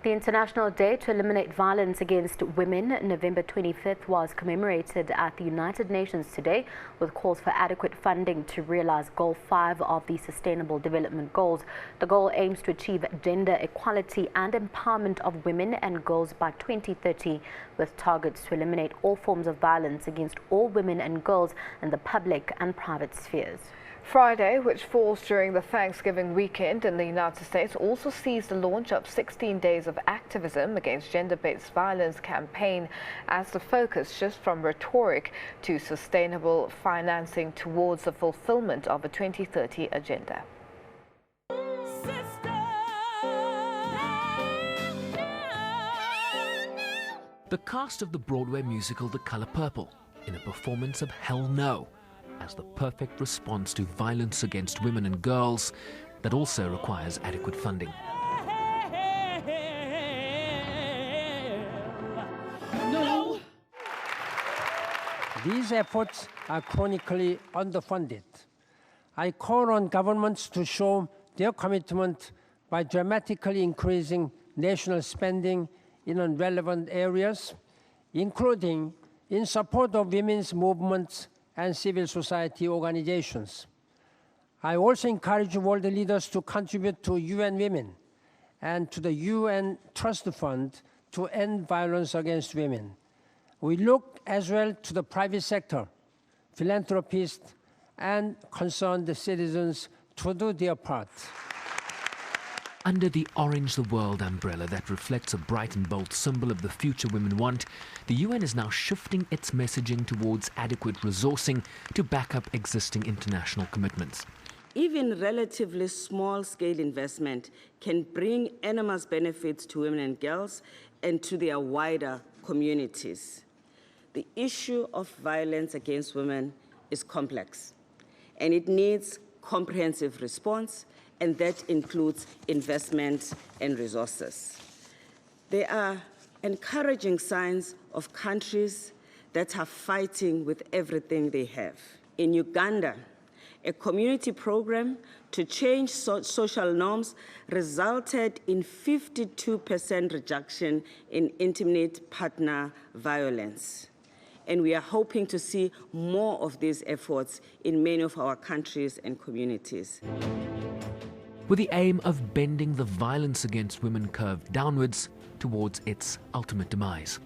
The International Day to Eliminate Violence Against Women, November 25th, was commemorated at the United Nations today with calls for adequate funding to realize Goal 5 of the Sustainable Development Goals. The goal aims to achieve gender equality and empowerment of women and girls by 2030, with targets to eliminate all forms of violence against all women and girls in the public and private spheres. Friday, which falls during the Thanksgiving weekend in the United States, also sees the launch of 16 Days of Activism against gender-based violence campaign as the focus shifts from rhetoric to sustainable financing towards the fulfillment of a 2030 agenda. The cast of the Broadway musical The Color Purple in a performance of Hell No, as the perfect response to violence against women and girls that also requires adequate funding. No. These efforts are chronically underfunded. I call on governments to show their commitment by dramatically increasing national spending in relevant areas, including in support of women's movements and civil society organizations. I also encourage world leaders to contribute to UN Women and to the UN Trust Fund to end violence against women. We look as well to the private sector, philanthropists, and concerned citizens to do their part. Under the Orange the World umbrella that reflects a bright and bold symbol of the future women want, the UN is now shifting its messaging towards adequate resourcing to back up existing international commitments. Even relatively small-scale investment can bring enormous benefits to women and girls and to their wider communities. The issue of violence against women is complex, and it needs comprehensive response, and that includes investment and resources. There are encouraging signs of countries that are fighting with everything they have. In Uganda, a community program to change social norms resulted in 52% reduction in intimate partner violence. And we are hoping to see more of these efforts in many of our countries and communities, with the aim of bending the violence against women curve downwards towards its ultimate demise.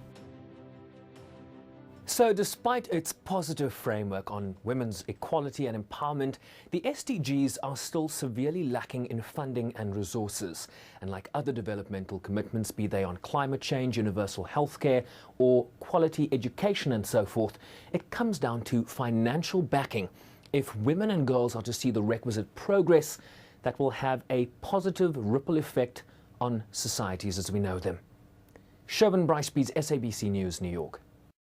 So despite its positive framework on women's equality and empowerment, the SDGs are still severely lacking in funding and resources. And like other developmental commitments, be they on climate change, universal healthcare, or quality education and so forth, it comes down to financial backing if women and girls are to see the requisite progress that will have a positive ripple effect on societies as we know them. Bryce-Pease, SABC News, New York.